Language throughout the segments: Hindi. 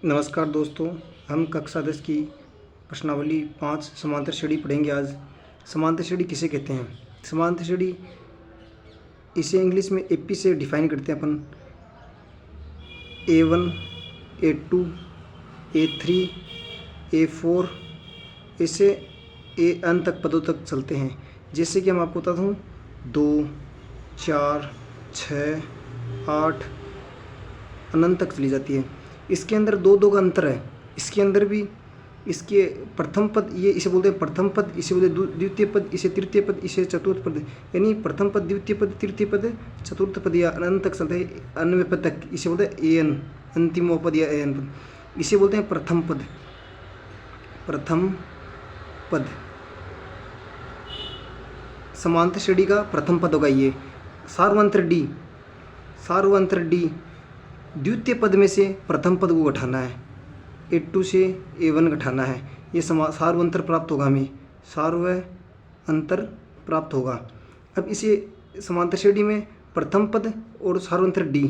नमस्कार दोस्तों, हम कक्षा 10 की प्रश्नावली 5 समांतर श्रेणी पढ़ेंगे आज। समांतर श्रेणी किसे कहते हैं? समांतर श्रेणी इसे इंग्लिश में एपी से डिफाइन करते हैं अपन। A1, A2, A3, A4 ऐसे AN तक पदों तक चलते हैं। जैसे कि हम आपको बताता हूँ 2, 4, 6, 8 अनंत तक चली जाती है। इसके अंदर दो दो का अंतर है। इसके अंदर भी इसके प्रथम पद, ये इसे बोलते हैं प्रथम पद, इसे बोलते हैं द्वितीय पद, इसे तृतीय पद, इसे चतुर्थ पद। यानी प्रथम पद, द्वितीय पद, तृतीय पद, चतुर्थ पद या अनंत तक चलते हैं। अन्य पद तक इसे बोलते हैं एन, अंतिम पद या एन पद। इसे बोलते हैं प्रथम पद। प्रथम पद समांतर श्रेणी का प्रथम पद होगा ये। सार्वंत्र डी, सार्वंत्र डी द्वितीय पद में से प्रथम पद को घटाना है। A2 से A1 घटाना है। ये सार्वंतर प्राप्त होगा, हमें सार्वंतर प्राप्त होगा। अब इसे समांतर श्रेणी में प्रथम पद और सार्वंतर डी,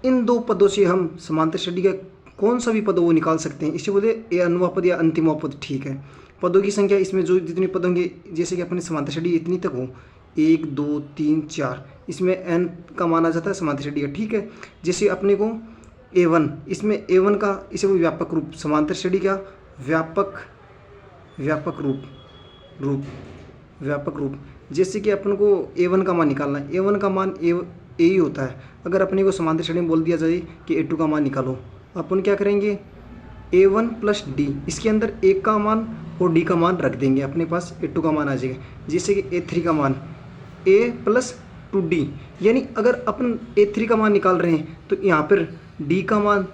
इन दो पदों से हम समांतर श्रेणी का कौन सा भी पद वो निकाल सकते हैं। इसे बोले ए अनवा पद या अंतिम पद। ठीक है, पदों की संख्या इसमें जो जितने पद होंगे, जैसे कि अपने समांतर श्रेणी इतनी तक हो, 1, 2, 3, 4, इसमें n का मान आ जाता है समांतर श्रेणी का। ठीक है, जैसे अपने को A1, इसमें A1 का इसे वो व्यापक रूप, समांतर श्रेणी का व्यापक रूप। जैसे कि अपन को A1 का मान निकालना है। A1 का मान ए ही होता है। अगर अपने को समांतर श्रेणी में बोल दिया जाए कि A2 का मान निकालो, अपन क्या करेंगे, A1 प्लस D, इसके अंदर A का मान और D का मान रख देंगे, अपने पास A2 का मान आ जाएगा। जैसे कि A3 का मान A प्लस 2D, यानी अगर अपन A3 का मान निकाल रहे हैं तो यहाँ पर D का मान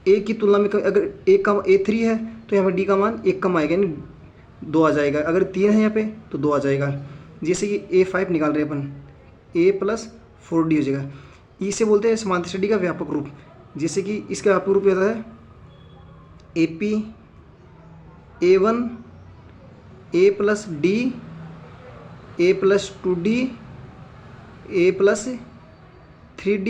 A की तुलना में, अगर A3 है तो यहाँ पर D का मान 1 कम आएगा, यानी 2 आ जाएगा। अगर 3 है यहाँ पे तो 2 आ जाएगा। जैसे कि A5 निकाल रहे हैं अपन, A प्लस 4D हो जाएगा। इसे बोलते हैं समांतर श्रेणी का व्यापक रूप। जैसे कि इसका व्यापक रूप होता है AP A1 A plus D A plus 2D A plus 3D,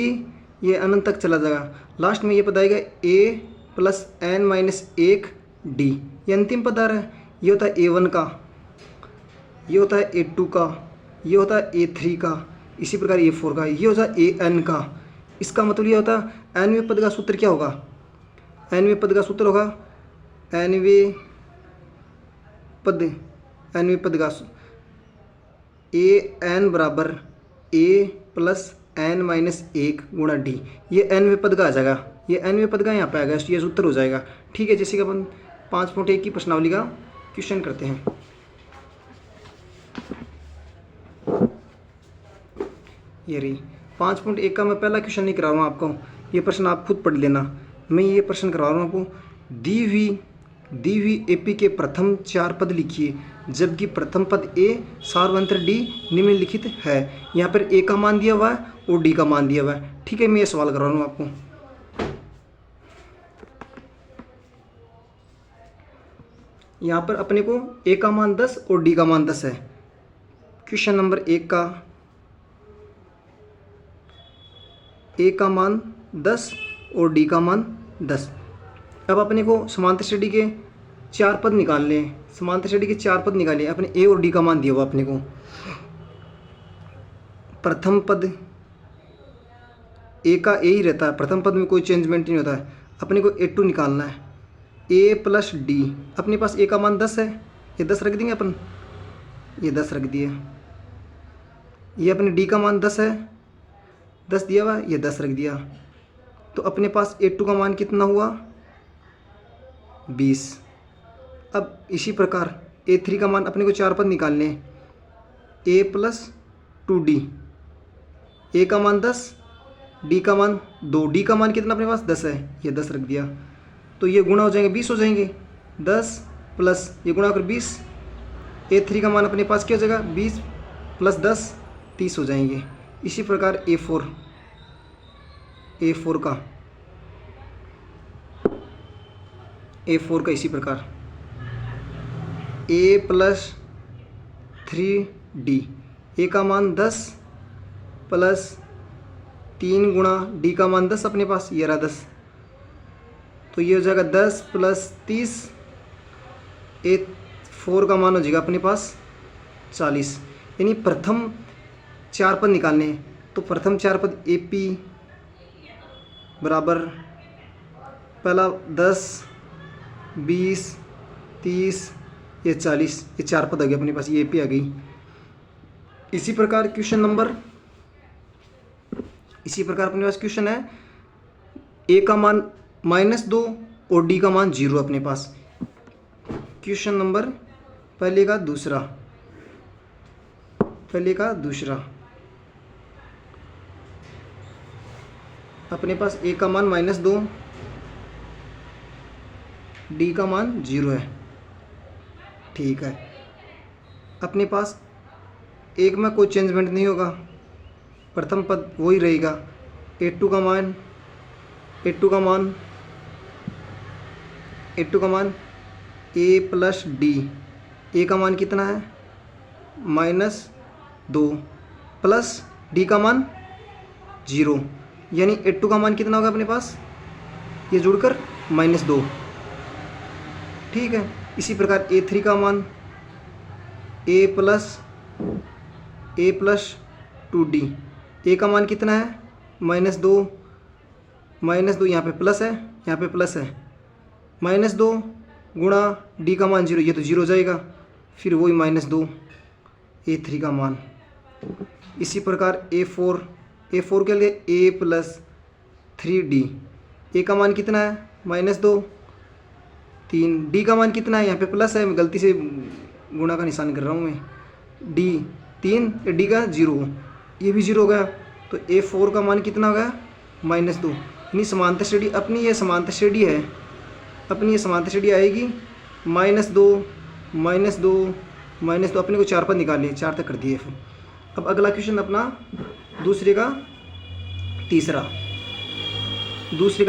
ये अनंत तक चला जाएगा। लास्ट में ये पद आएगा A plus N minus 1D, ये अंतिम पद आ रहा है। ये होता है A1 का, ये होता है A2 का, ये होता है A3 का, इसी प्रकार A4 का, ये होता है AN का। इसका मतलब ये होता है nवें पद का सूत्र क्या होगा, nवें पद का सूत्र होगा nवें पद का AN बराबर A प्लस N माइनस 1 गुणा D, ये nवें पद का आ जाएगा। ये nवें पद का यहाँ पे आएगा, ये सूत्र हो जाएगा। ठीक है, जैसे कि अपन 5.1 की प्रश्नावली का क्वेश्चन करते हैं। ये रही 5.1 का मैं पहला क्वेश्चन नहीं करा रहा हूँ आपको, ये प्रश्न आप खुद पढ़ लेना। मैं ये प्रश्न करा रहा हूँ आपको। दी हुई AP के प्रथम 4 पद लिखिए, जबकि प्रथम पद A सार्वंत्र D निम्नलिखित है। यहाँ पर A का मान दिया हुआ है और D का मान दिया हुआ है। ठीक है, मैं ये सवाल करा रहा हूँ आपको। यहाँ पर अपने को A का मान 10 और D का मान 10 है। क्वेश्चन नंबर 1 का A का मान 10 और D का मान 10। अब अपने को समांतर श्रेणी के 4 पद निकालने हैं। समांतर श्रेणी के 4 पद निकालिए। अपने A और D का मान दिया हुआ अपने को। प्रथम पद A का A ही रहता है, प्रथम पद में कोई चेंजमेंट नहीं होता है। अपने को A2 निकालना है। A प्लस D, अपने पास A का मान 10 है, ये 10 रख देंगे अपन, ये 10 रख दिए। ये अपने D का मान 10 है, 10 दिया हुआ, ये 10 रख दिया। तो अपने पास A2 का मान कितना हुआ, 20। अब इसी प्रकार A3 का मान अपने को 4 पद निकालने हैं। A प्लस 2D, A का मान 10, D का मान 2, D का मान कितना अपने पास 10 है, ये 10 रख दिया। तो ये गुणा हो जाएंगे, 20 हो जाएंगे। 10 प्लस ये गुणा कर 20, A3 का मान अपने पास क्या हो जाएगा, 20 प्लस 10 30 हो जाएंगे। इसी प्रकार A4 का इसी प्रकार A प्लस 3D, A का मान 10 प्लस 3 गुणा D का मान 10 अपने पास, ये रहा 10। तो ये हो जाएगा 10 + 30, A4 का मान हो जाएगा अपने पास 40। यानी प्रथम 4 पद निकालने हैं, तो प्रथम 4 पद AP बराबर पहला 10, 20, 30, ये 40, ये 4 पद आ गए अपने पास, ये AP आ गई। इसी प्रकार अपने पास क्वेश्चन है, A का मान -2 और D का मान 0 अपने पास। क्वेश्चन नंबर पहले का दूसरा अपने पास A का मान -2, D का मान 0 है। ठीक है, अपने पास एक में कोई चेंजमेंट नहीं होगा, प्रथम पद वही रहेगा। A2 का मान A + D, A का मान कितना है -2 प्लस D का मान 0, यानी A2 का मान कितना होगा अपने पास, ये जुड़कर -2। ठीक है, इसी प्रकार A3 का मान A + 2D, A का मान कितना है -2, यहाँ पे प्लस है, यहाँ पे प्लस है, -2 गुणा D का मान 0, ये तो 0 हो जाएगा, फिर वही -2 A3 का मान। इसी प्रकार A4 के लिए A + 3D, A का मान कितना है -2, 3, D का मान कितना है, यहाँ पे प्लस है, मैं गलती से गुणा का निशान कर रहा हूँ मैं, D 3, D का 0, ये भी 0 हो गया, तो A4 का मान कितना हो गया -2। यानी समांतर श्रेणी अपनी ये समांतर श्रेणी है, आएगी -2 अपने को 4 पद निकालने, 4 तक कर दिए। फिर अब अगला क्वेश्चन अपना दूसरे का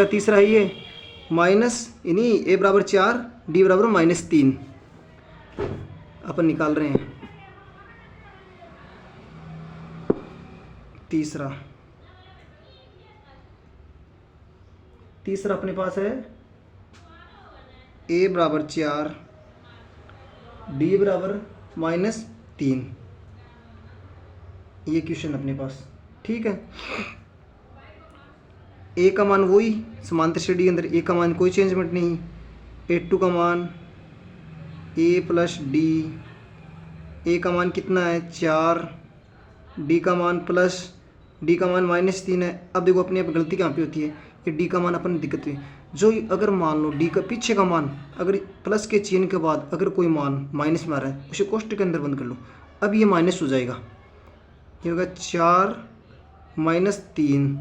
तीसरा है ये, यानी A बराबर 4, D बराबर -3 अपन निकाल रहे हैं। तीसरा अपने पास है A बराबर 4, D बराबर -3, ये क्वेश्चन अपने पास। ठीक है, A का मान वही समांतर श्रेणी के अंदर, A का मान कोई चेंजमेंट नहीं। A2 का मान A + D, A का मान कितना है 4, D का मान -3 है। अब देखो अपने आप गलती कहाँ पे होती है, ये D का मान अपन दिक्कत हुई, जो अगर मान लो D का पीछे का मान अगर प्लस के चिन्ह के बाद अगर कोई मान माइनस में आ रहा है, उसे कोष्ठक के अंदर बंद कर लो। अब ये माइनस हो जाएगा, ये होगा 4 -3।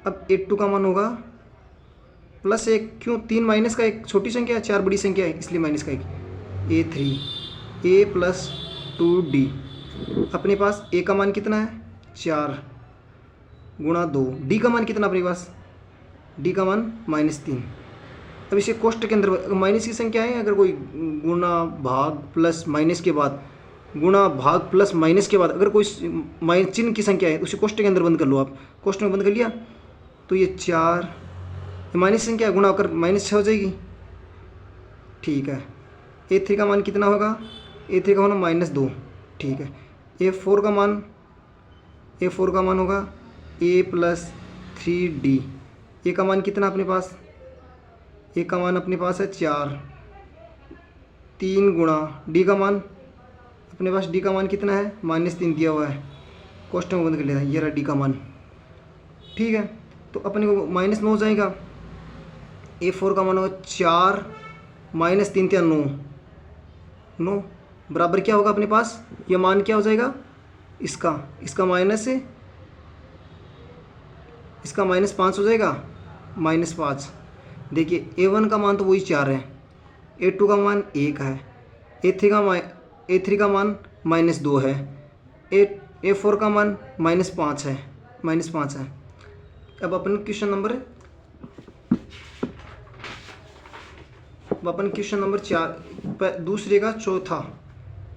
अब A2 का मान होगा +1, क्यों 3 माइनस का एक छोटी संख्या है, 4 बड़ी संख्या है, इसलिए माइनस का एक। A3 A + 2D, अपने पास A का मान कितना है 4 गुणा 2, D का मान कितना अपने पास, D का मान -3। अब इसे कोष्ठक के अंदर माइनस की संख्या है, अगर कोई गुणा भाग प्लस माइनस के बाद अगर कोई चिन्ह की संख्या है, उसे कोष्ठक के अंदर बंद कर लो। आप कोष्ठक में बंद कर लिया तो ये 4 माइनस संख्या गुणा होकर -6 हो जाएगी। ठीक है, A3 का मान कितना होगा, A3 का मान -2। ठीक है, A4 का मान होगा A + 3D, A का मान कितना अपने पास, A का मान अपने पास है 4, 3 गुणा D का मान अपने पास, D का मान कितना है -3 दिया हुआ है, कोष्ठक में बंद कर लेता है, ये रहा D का मान। ठीक है, तो अपने को -9 हो जाएगा। A4 का मान होगा 4 -3 × 9 बराबर क्या होगा अपने पास, ये मान क्या हो जाएगा, इसका माइनस है, इसका -5 हो जाएगा, -5। देखिए A1 का मान तो वही 4 है, A2 का मान 1 है, A3 का मान -2 है, A4 का मान -5 है, अब अपन क्वेश्चन नंबर 4 दूसरे का चौथा,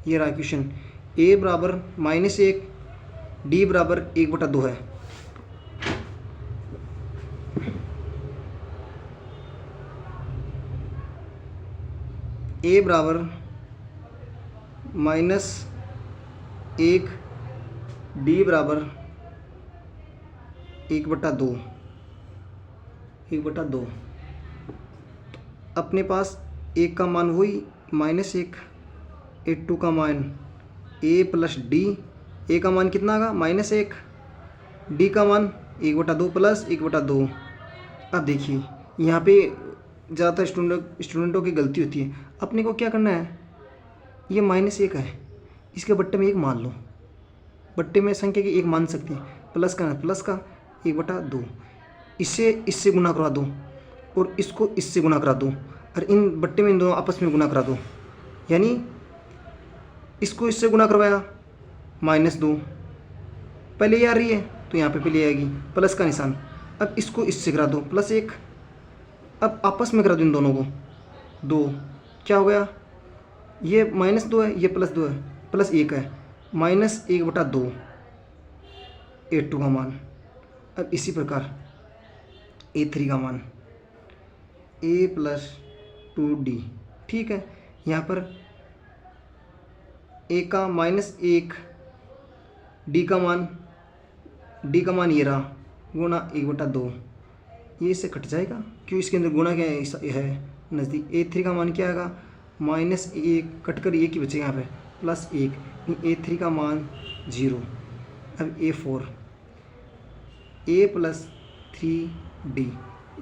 ये रहा क्वेश्चन। A बराबर -1, D बराबर 1/2 है। ए बराबर -1, डी बराबर 1/2, 1/2। अपने पास एक का मान वही -1, A2 का मान a प्लस डी। ए का मान कितना आगा -1, डी का मान 1/2 प्लस 1/2। अब देखिए यहाँ पे ज़्यादातर स्टूडेंटों की गलती होती है। अपने को क्या करना है, ये -1 है, इसके बट्टे में 1 मान लो। बट्टे में संख्या की 1 मान सकते हैं, प्लस का 1/2। इससे गुना करा दो और इसको इससे गुना करा दो, और इन बट्टे में इन दोनों आपस में गुना करा दो। यानी इसको इससे गुना करवाया -2, पहले ये आ रही है तो यहाँ पे पहले आएगी प्लस का निशान। अब इसको इससे करा दो +1। अब आपस में करा दो इन दोनों को 2, क्या हो गया, ये -2 है, ये +2 है, +1 है, -1/2 A2 का मान। अब इसी प्रकार A3 का मान A + 2D। ठीक है, यहाँ पर A का -1, D का मान ये रहा, गुणा 1/2। ये इससे कट जाएगा क्यों, इसके अंदर गुणा क्या है नज़दीक। A3 का मान क्या आएगा, -1 कटकर 1 ही बचेगा यहाँ पे, +1। A3 का मान 0। अब A4 A + 3D।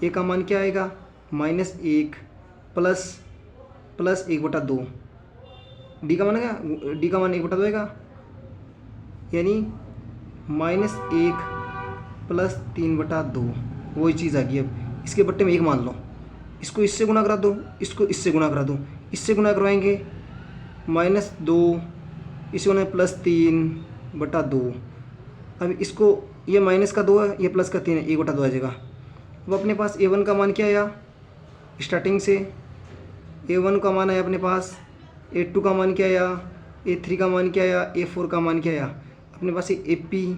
A का मान क्या आएगा, -1 प्लस 1/2। डी का मान क्या, डी का मान 1/2 आएगा, यानी -1 प्लस 3/2। वही चीज़ आ गई। अब इसके बट्टे में 1 मान लो, इसको इससे गुना करा दो, इसको इससे गुना करा दो। इससे गुना करवाएंगे -2, इसे गुना +3/2। अब इसको, ये -2 है, ये +3 है, 1/2 आ जाएगा। अब अपने पास A1 का मान क्या आया, स्टार्टिंग से A1 का मान आया अपने पास, A2 का मान क्या आया, A3 का मान क्या आया, A4 का मान क्या आया। अपने पास ये AP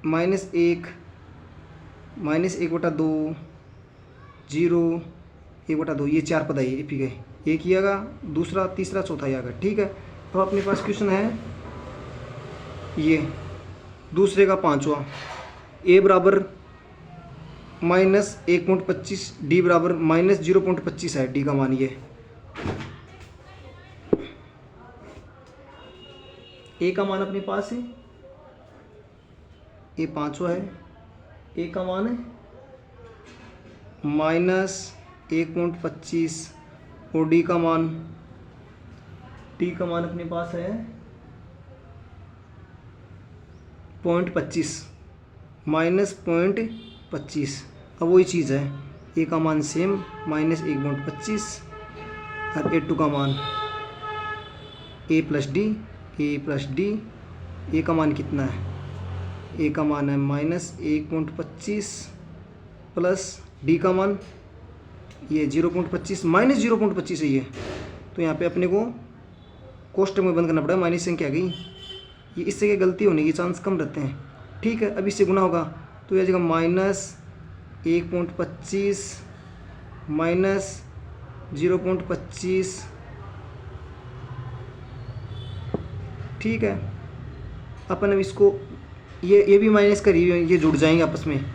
-1 -1/2 0 1/2, ये 4 पद आए AP के। एक ही आएगा, दूसरा, तीसरा, चौथा ही आएगा। ठीक है, अब अपने पास क्वेश्चन है ये दूसरे का 5वां। A बराबर -1.25, डी बराबर -0.25 है, डी का मान ये। ए का मान अपने पास है, ए 5वां है, ए का मान है -1.25 और डी का मान अपने पास है 0.25 -0.25। अब वही चीज़ है, ए का मान सेम -1.25 और A2 का मान A + D। ए का मान कितना है, ए का मान है -1.25 प्लस डी का मान ये 0.25 -0.25 है ये। तो यहाँ पे अपने को कोष्टक में बंद करना पड़ेगा, माइनस संख्या आ गई, ये इससे क्या गलती होने के चांस कम रहते हैं। ठीक है, अब इससे गुना होगा तो यह आ जाएगा -1.25 -0.25। ठीक है, अपन अब इसको ये भी माइनस करिए, ये जुड़ जाएंगे आपस में,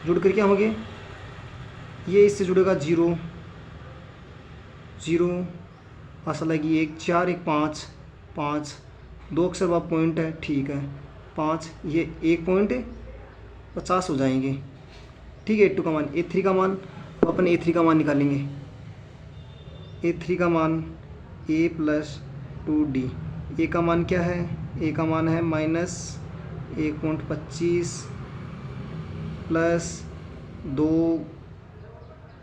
जुड़ कर क्या होंगे, ये इससे जुड़ेगा 0 0 असल लगी 1 4 1 5 5 2 अक्षर बाद पॉइंट है। ठीक है, 5 ये 1.50 हो जाएंगे। ठीक है, A2 का मान, A3 का मान, तो अपन A3 का मान निकालेंगे। A3 का मान A + 2D। ए का मान क्या है, ए का मान है -1.25 प्लस 2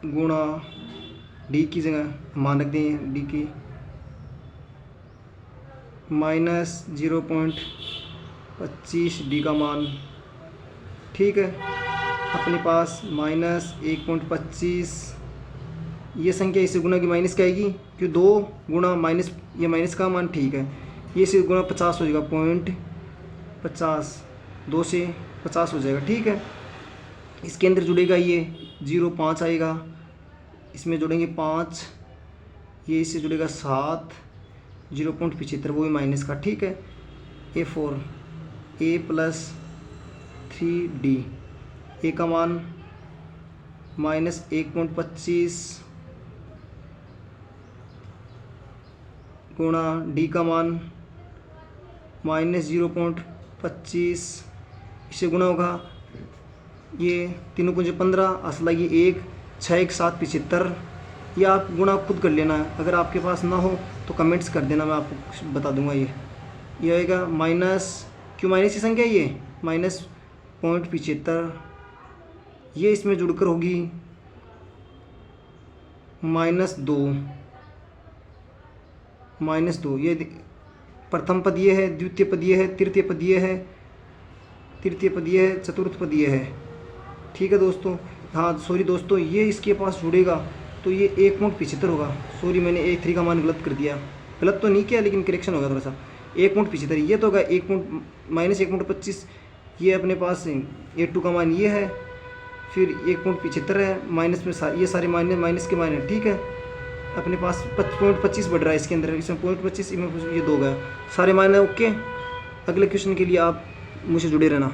गुणा डी की जगह मान रख दें, डी की -0.25 डी का मान। ठीक है, अपने पास -1.25, ये संख्या इससे गुना की माइनस क्या आएगी, क्योंकि 2 गुणा माइनस, ये माइनस का मान। ठीक है, ये से गुना 50 हो जाएगा, 0.50, 2 से 50 हो जाएगा। ठीक है, इसके अंदर जुड़ेगा ये 0.5 आएगा, इसमें जोड़ेंगे 5, ये इससे जुड़ेगा 7, 0.75 वो भी माइनस का, ठीक है। A4 A प्लस 3D, ए का मान माइनस 1.25 गुणा डी का मान माइनस 0.25, इससे गुणा होगा, ये तीनों पंजे 15, असला ये 1, 6 1 7 75। ये आप गुणा खुद कर लेना, अगर आपके पास ना हो तो कमेंट्स कर देना, मैं आपको बता दूंगा। ये आएगा माइनस, क्यों माइनस की संख्या है ये, माइनस 0.75, ये इसमें जुड़कर होगी -2, ये प्रथम पद ये है, द्वितीय पद ये है, तृतीय पद ये है, चतुर्थ पद ये है, ठीक है दोस्तों। हाँ सॉरी दोस्तों, ये इसके पास जुड़ेगा तो ये 1.75 होगा। सॉरी मैंने A3 का मान गलत कर दिया, गलत तो नहीं किया लेकिन करेक्शन होगा थोड़ा सा। 1.75 ये तो होगा माइनस 1.25, ये अपने पास A2 का मान ये है, फिर 1.75 है, माइनस में ये सारे माइनस के माइनस, ठीक है। अपने पास 0.25 बढ़ रहा है इसके अंदर, इसमें 0.25, ये 2 गया, सारे मायने ओके। अगले क्वेश्चन के लिए आप मुझसे जुड़े रहना।